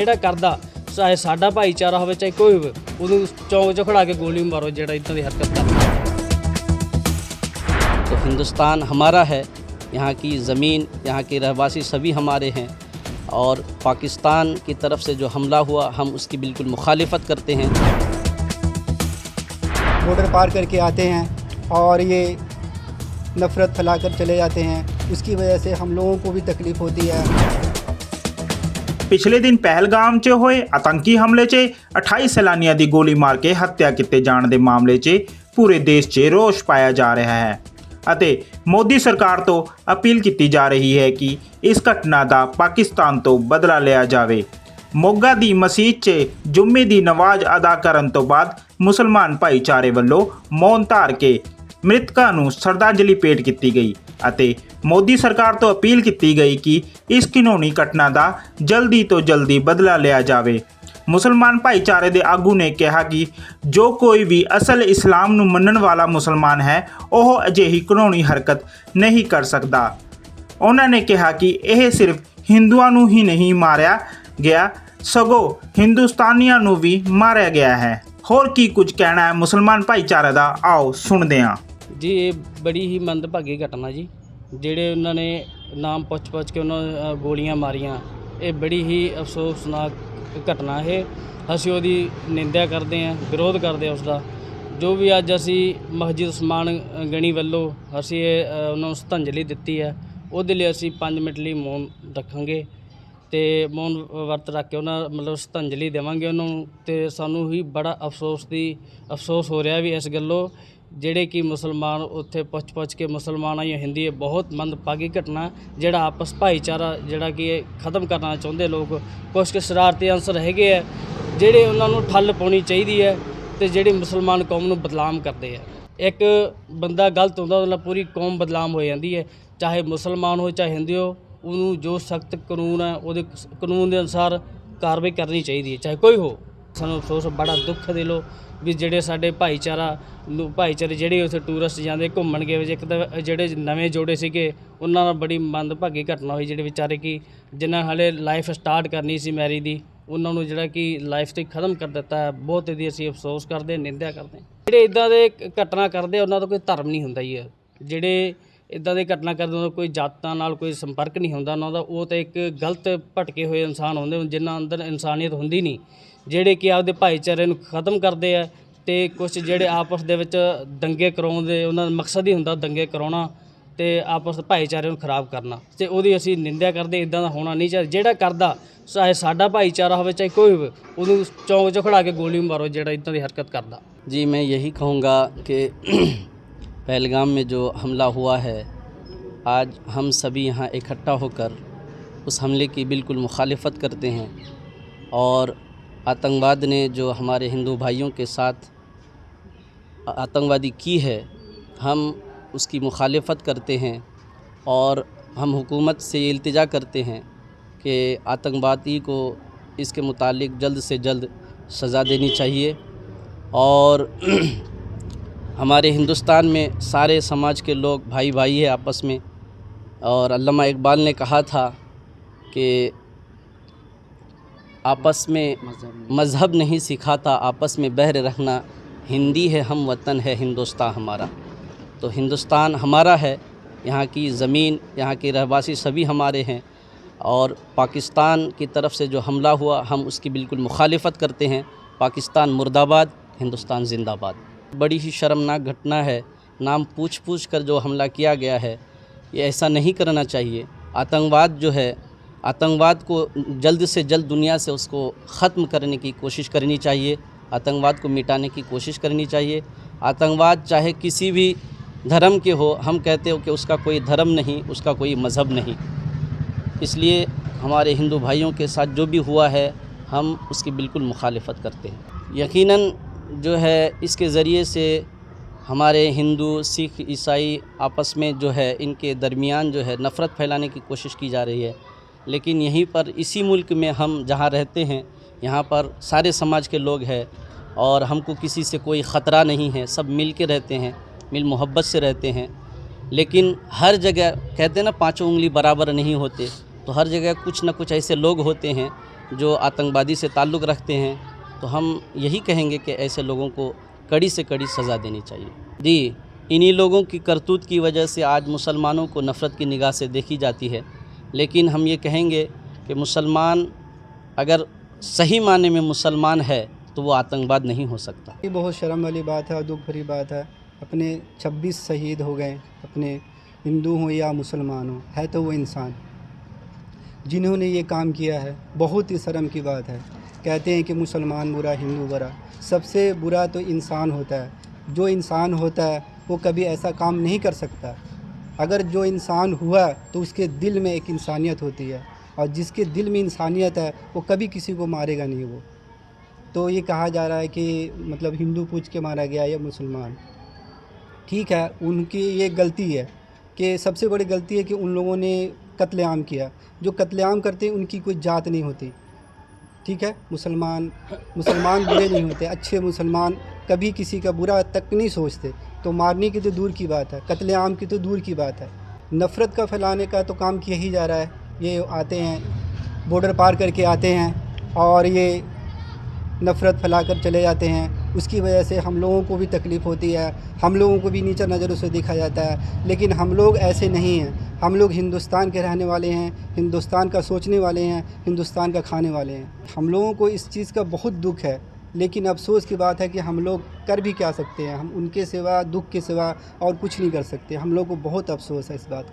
ਜਿਹੜਾ ਕਰਦਾ ਚਾਹੇ ਸਾਡਾ ਭਾਈਚਾਰਾ ਹੋਵੇ ਚਾਹੇ ਕੋਈ ਹੋਵੇ ਉਹਨੂੰ ਚੌਂਕ 'ਚ ਖੜਾ ਕੇ ਗੋਲੀ ਮਾਰੋ ਜਿਹੜਾ ਇੱਦਾਂ ਦੀ ਹਰਕਤ ਕਰਦਾ। तो हिंदुस्तान हमारा है, यहाँ की ज़मीन, यहाँ के रहवासी सभी हमारे हैं और पाकिस्तान की तरफ से जो हमला हुआ हम उसकी बिल्कुल मुखालिफत करते हैं। बॉर्डर पार करके आते हैं और ये नफ़रत फैलाकर चले जाते हैं, उसकी वजह से हम लोगों को भी तकलीफ़ होती है। ਪਿਛਲੇ ਦਿਨ ਪਹਿਲਗਾਮ 'ਚ ਹੋਏ ਆਤੰਕੀ ਹਮਲੇ 'ਚ 28 ਸੈਲਾਨੀਆਂ ਦੀ ਗੋਲੀ ਮਾਰ ਕੇ ਹੱਤਿਆ ਕੀਤੇ ਜਾਣ ਦੇ ਮਾਮਲੇ 'ਚ ਪੂਰੇ ਦੇਸ਼ 'ਚ ਰੋਸ ਪਾਇਆ ਜਾ ਰਿਹਾ ਹੈ ਅਤੇ ਮੋਦੀ ਸਰਕਾਰ ਤੋਂ ਅਪੀਲ ਕੀਤੀ ਜਾ ਰਹੀ ਹੈ ਕਿ ਇਸ ਘਟਨਾ ਦਾ ਪਾਕਿਸਤਾਨ ਤੋਂ ਬਦਲਾ ਲਿਆ ਜਾਵੇ। ਮੋਗਾ ਦੀ ਮਸਜਿਦ 'ਚ ਜੁਮੇ ਦੀ ਨਮਾਜ਼ ਅਦਾ ਕਰਨ ਤੋਂ ਬਾਅਦ ਮੁਸਲਮਾਨ ਭਾਈਚਾਰੇ ਵੱਲੋਂ ਮੌਨ ਧਾਰ ਕੇ ਮ੍ਰਿਤਕਾਂ ਨੂੰ ਸ਼ਰਧਾਂਜਲੀ ਭੇਟ ਕੀਤੀ ਗਈ ਅਤੇ ਮੋਦੀ ਸਰਕਾਰ ਤੋਂ ਅਪੀਲ ਕੀਤੀ ਗਈ ਕਿ ਇਸ ਘਿਨੌਣੀ ਘਟਨਾ ਦਾ ਜਲਦੀ ਤੋਂ ਜਲਦੀ ਬਦਲਾ ਲਿਆ ਜਾਵੇ। ਮੁਸਲਮਾਨ ਭਾਈਚਾਰੇ ਦੇ ਆਗੂ ਨੇ ਕਿਹਾ ਕਿ ਜੋ ਕੋਈ ਵੀ ਅਸਲ ਇਸਲਾਮ ਨੂੰ ਮੰਨਣ ਵਾਲਾ ਮੁਸਲਮਾਨ ਹੈ ਉਹ ਅਜਿਹੀ ਘਿਨੌਣੀ ਹਰਕਤ ਨਹੀਂ ਕਰ ਸਕਦਾ। ਉਹਨਾਂ ਨੇ ਕਿਹਾ ਕਿ ਇਹ ਸਿਰਫ ਹਿੰਦੂਆਂ ਨੂੰ ਹੀ ਨਹੀਂ ਮਾਰਿਆ ਗਿਆ ਸਗੋਂ ਹਿੰਦੁਸਤਾਨੀਆਂ ਨੂੰ ਵੀ ਮਾਰਿਆ ਗਿਆ ਹੈ। ਹੋਰ ਕੀ ਕੁਝ ਕਹਿਣਾ ਹੈ ਮੁਸਲਮਾਨ ਭਾਈਚਾਰੇ ਦਾ, ਆਓ ਸੁਣਦੇ ਹਾਂ। ਜੀ ਇਹ ਬੜੀ ਹੀ ਮੰਦਭਾਗੀ ਘਟਨਾ ਜੀ, ਜਿਹੜੇ ਉਹਨਾਂ ਨੇ ਨਾਮ ਪੁੱਛ ਕੇ ਉਹਨਾਂ ਨੂੰ ਗੋਲੀਆਂ ਮਾਰੀਆਂ, ਇਹ ਬੜੀ ਹੀ ਅਫਸੋਸਨਾਕ ਘਟਨਾ ਹੈ। ਅਸੀਂ ਉਹਦੀ ਨਿੰਦਿਆ ਕਰਦੇ ਹਾਂ, ਵਿਰੋਧ ਕਰਦੇ ਹਾਂ ਉਸਦਾ। ਜੋ ਵੀ ਅੱਜ ਅਸੀਂ ਮਸਜਿਦ ਉਸਮਾਨ ਗਣੀ ਵੱਲੋਂ ਅਸੀਂ ਉਹਨਾਂ ਨੂੰ ਸ਼ਰਧਾਂਜਲੀ ਦਿੱਤੀ ਹੈ, ਉਹਦੇ ਲਈ ਅਸੀਂ 5 ਮਿੰਟ ਲਈ ਮੌਨ ਰੱਖਾਂਗੇ ਅਤੇ ਮੌਨ ਵਰਤ ਰੱਖ ਕੇ ਉਹਨਾਂ ਮਤਲਬ ਸ਼ਰਧਾਂਜਲੀ ਦੇਵਾਂਗੇ ਉਹਨਾਂ ਨੂੰ। ਅਤੇ ਸਾਨੂੰ ਹੀ ਬੜਾ ਅਫਸੋਸ ਹੋ ਰਿਹਾ ਵੀ ਇਸ ਗੱਲੋਂ ਜਿਹੜੇ ਕਿ ਮੁਸਲਮਾਨ ਉੱਥੇ ਪੁੱਛ ਕੇ ਮੁਸਲਮਾਨ ਜਾਂ ਹਿੰਦੀ, ਇਹ ਬਹੁਤ ਮੰਦਭਾਗੀ ਘਟਨਾ ਜਿਹੜਾ ਆਪਸ ਭਾਈਚਾਰਾ ਜਿਹੜਾ ਕਿ ਇਹ ਖਤਮ ਕਰਨਾ ਚਾਹੁੰਦੇ ਲੋਕ। ਕੁਛ ਕੁ ਸ਼ਰਾਰਤੀ ਅੰਸਰ ਹੈਗੇ ਆ ਜਿਹੜੇ ਉਹਨਾਂ ਨੂੰ ਠੱਲ ਪਾਉਣੀ ਚਾਹੀਦੀ ਹੈ ਅਤੇ ਜਿਹੜੇ ਮੁਸਲਮਾਨ ਕੌਮ ਨੂੰ ਬਦਨਾਮ ਕਰਦੇ ਆ। ਇੱਕ ਬੰਦਾ ਗਲਤ ਹੁੰਦਾ ਉਹਦੇ ਨਾਲ ਪੂਰੀ ਕੌਮ ਬਦਨਾਮ ਹੋ ਜਾਂਦੀ ਹੈ, ਚਾਹੇ ਮੁਸਲਮਾਨ ਹੋ ਚਾਹੇ ਹਿੰਦੂ ਹੋ। ਉਹਨੂੰ ਜੋ ਸਖਤ ਕਾਨੂੰਨ ਹੈ ਉਹਦੇ ਕਾਨੂੰਨ ਦੇ ਅਨੁਸਾਰ ਕਾਰਵਾਈ ਕਰਨੀ ਚਾਹੀਦੀ ਹੈ, ਚਾਹੇ ਕੋਈ ਹੋ। ਸਾਨੂੰ ਅਫਸੋਸ ਬੜਾ ਦੁੱਖ ਦਿਲੋਂ ਵੀ ਜਿਹੜੇ ਸਾਡੇ ਭਾਈਚਾਰੇ ਜਿਹੜੇ ਉੱਥੇ ਟੂਰਿਸਟ ਜਾਂਦੇ ਘੁੰਮਣ ਗਏ, ਇੱਕ ਤਾਂ ਜਿਹੜੇ ਨਵੇਂ ਜੋੜੇ ਸੀਗੇ ਉਹਨਾਂ ਨਾਲ ਬੜੀ ਮੰਦਭਾਗੀ ਘਟਨਾ ਹੋਈ। ਜਿਹੜੇ ਵਿਚਾਰੇ ਕਿ ਜਿਨ੍ਹਾਂ ਹਾਲੇ ਲਾਈਫ ਸਟਾਰਟ ਕਰਨੀ ਸੀ ਮੈਰਿਜ ਦੀ, ਉਹਨਾਂ ਨੂੰ ਜਿਹੜਾ ਕਿ ਲਾਈਫ ਤੋਂ ਖਤਮ ਕਰ ਦਿੱਤਾ ਹੈ। ਬਹੁਤ ਇਹਦੀ ਅਸੀਂ ਅਫਸੋਸ ਕਰਦੇ, ਨਿੰਦਿਆ ਕਰਦੇ। ਜਿਹੜੇ ਇੱਦਾਂ ਦੇ ਘਟਨਾ ਕਰਦੇ ਉਹਨਾਂ ਦਾ ਕੋਈ ਧਰਮ ਨਹੀਂ ਹੁੰਦਾ ਹੀ ਹੈ। ਜਿਹੜੇ ਇੱਦਾਂ ਦੀ ਘਟਨਾ ਕਰਦੇ ਉਹਨਾਂ ਦਾ ਕੋਈ ਜਾਤਾਂ ਨਾਲ ਕੋਈ ਸੰਪਰਕ ਨਹੀਂ ਹੁੰਦਾ ਉਹਨਾਂ ਦਾ। ਉਹ ਤਾਂ ਇੱਕ ਗਲਤ ਭਟਕੇ ਹੋਏ ਇਨਸਾਨ ਹੁੰਦੇ ਜਿਨ੍ਹਾਂ ਅੰਦਰ ਇਨਸਾਨੀਅਤ ਹੁੰਦੀ ਨਹੀਂ, ਜਿਹੜੇ ਕਿ ਆਪਦੇ ਭਾਈਚਾਰੇ ਨੂੰ ਖਤਮ ਕਰਦੇ ਆ। ਅਤੇ ਕੁਛ ਜਿਹੜੇ ਆਪਸ ਦੇ ਵਿੱਚ ਦੰਗੇ ਕਰਾਉਂਦੇ, ਉਹਨਾਂ ਦਾ ਮਕਸਦ ਹੀ ਹੁੰਦਾ ਦੰਗੇ ਕਰਾਉਣਾ ਅਤੇ ਆਪਸ ਭਾਈਚਾਰੇ ਨੂੰ ਖਰਾਬ ਕਰਨਾ, ਅਤੇ ਉਹਦੀ ਅਸੀਂ ਨਿੰਦਿਆ ਕਰਦੇ। ਇੱਦਾਂ ਦਾ ਹੋਣਾ ਨਹੀਂ ਚਾਹੀਦਾ। ਜਿਹੜਾ ਕਰਦਾ ਚਾਹੇ ਸਾਡਾ ਭਾਈਚਾਰਾ ਹੋਵੇ ਚਾਹੇ ਕੋਈ ਹੋਵੇ ਉਹਨੂੰ ਚੌਂਕ 'ਚ ਖੜਾ ਕੇ ਗੋਲੀ ਮਾਰੋ ਜਿਹੜਾ ਇੱਦਾਂ ਦੀ ਹਰਕਤ ਕਰਦਾ। जी मैं यही कहूँगा कि पहलगाम में जो हमला हुआ है, आज हम सभी यहाँ इकट्ठा होकर उस हमले की बिल्कुल मुखालिफत करते हैं और आतंकवाद ने जो हमारे हिंदू भाइयों के साथ आतंकवादी की है हम उसकी मुखालिफत करते हैं और हम हुकूमत से ये इल्तिजा करते हैं कि आतंकवादी को इसके मुतालिक जल्द से जल्द सज़ा देनी चाहिए। और हमारे हिंदुस्तान में सारे समाज के लोग भाई है आपस में। और अल्लामा इकबाल ने कहा था कि आपस में मज़हब नहीं सिखाता, आपस में बहर रखना, हिंदी है हम वतन है हिंदुस्तान हमारा। तो हिंदुस्तान हमारा है, यहाँ की ज़मीन, यहाँ के रहवासी सभी हमारे हैं और पाकिस्तान की तरफ से जो हमला हुआ हम उसकी बिल्कुल मुखालिफत करते हैं। पाकिस्तान मुर्दाबाद, हिंदुस्तान ज़िंदाबाद। बड़ी ही शर्मनाक घटना है। नाम पूछ कर जो हमला किया गया है ये ऐसा नहीं करना चाहिए। आतंकवाद जो है, आतंकवाद को जल्द से जल्द दुनिया से उसको ख़त्म करने की कोशिश करनी चाहिए, आतंकवाद को मिटाने की कोशिश करनी चाहिए। आतंकवाद चाहे किसी भी धर्म के हो, हम कहते हो कि उसका कोई धर्म नहीं, उसका कोई मज़हब नहीं। इसलिए हमारे हिंदू भाइयों के साथ जो भी हुआ है हम उसकी बिल्कुल मुखालिफत करते हैं। यकीनन जो है इसके ज़रिए से हमारे हिंदू, सिख, ईसाई आपस में जो है इनके दरमियान जो है नफ़रत फैलाने की कोशिश की जा रही है। लेकिन यहीं पर इसी मुल्क में हम जहाँ रहते हैं यहाँ पर सारे समाज के लोग हैं और हमको किसी से कोई ख़तरा नहीं है, सब मिल के रहते हैं, मिल मोहब्बत से रहते हैं। लेकिन हर जगह कहते हैं ना पाँचों उंगली बराबर नहीं होते, तो हर जगह कुछ ना कुछ ऐसे लोग होते हैं जो आतंकवादी से ताल्लुक़ रखते हैं, तो हम यही कहेंगे कि ऐसे लोगों को कड़ी से कड़ी सज़ा देनी चाहिए। जी, इन्हीं लोगों की करतूत की वजह से आज मुसलमानों को नफ़रत की निगाह से देखी जाती है, लेकिन हम ये कहेंगे कि मुसलमान अगर सही माने में मुसलमान है तो वो आतंकवाद नहीं हो सकता। ये बहुत शर्म वाली बात है और दुख भरी बात है। अपने 26 शहीद हो गए, अपने हिंदू हों या मुसलमान हों, है तो वो इंसान। जिन्होंने ये काम किया है, बहुत ही शर्म की बात है। कहते हैं कि मुसलमान बुरा, हिंदू बुरा, सबसे बुरा तो इंसान होता है। जो इंसान होता है वो कभी ऐसा काम नहीं कर सकता। अगर जो इंसान हुआ तो उसके दिल में एक इंसानियत होती है, और जिसके दिल में इंसानियत है वो कभी किसी को मारेगा नहीं। वो तो ये कहा जा रहा है कि मतलब हिंदू पूछ के मारा गया या मुसलमान, ठीक है, उनकी ये गलती है कि सबसे बड़ी गलती है कि उन लोगों ने कत्लेआम किया। जो कत्लेआम करते हैं उनकी कोई जात नहीं होती, ठीक है। मुसलमान बुरे नहीं होते, अच्छे मुसलमान कभी किसी का बुरा तक नहीं सोचते। तो मारने की तो दूर की बात है, कत्लेआम की तो दूर की बात है। नफ़रत का फैलाने का तो काम किया ही जा रहा है। ये आते हैं, बॉर्डर पार करके आते हैं और ये नफ़रत फैलाकर चले जाते हैं। उसकी वजह से हम लोगों को भी तकलीफ़ होती है, हम लोगों को भी नीचा नज़रों से देखा जाता है। लेकिन हम लोग ऐसे नहीं हैं, हम लोग हिंदुस्तान के रहने वाले हैं, हिंदुस्तान का सोचने वाले हैं, हिंदुस्तान का खाने वाले हैं। हम लोगों को इस चीज़ का बहुत दुख है, लेकिन अफसोस की बात है कि हम लोग कर भी क्या सकते हैं। हम उनके सिवा, दुख के सिवा और कुछ नहीं कर सकते। हम लोग को बहुत अफसोस है इस बात का।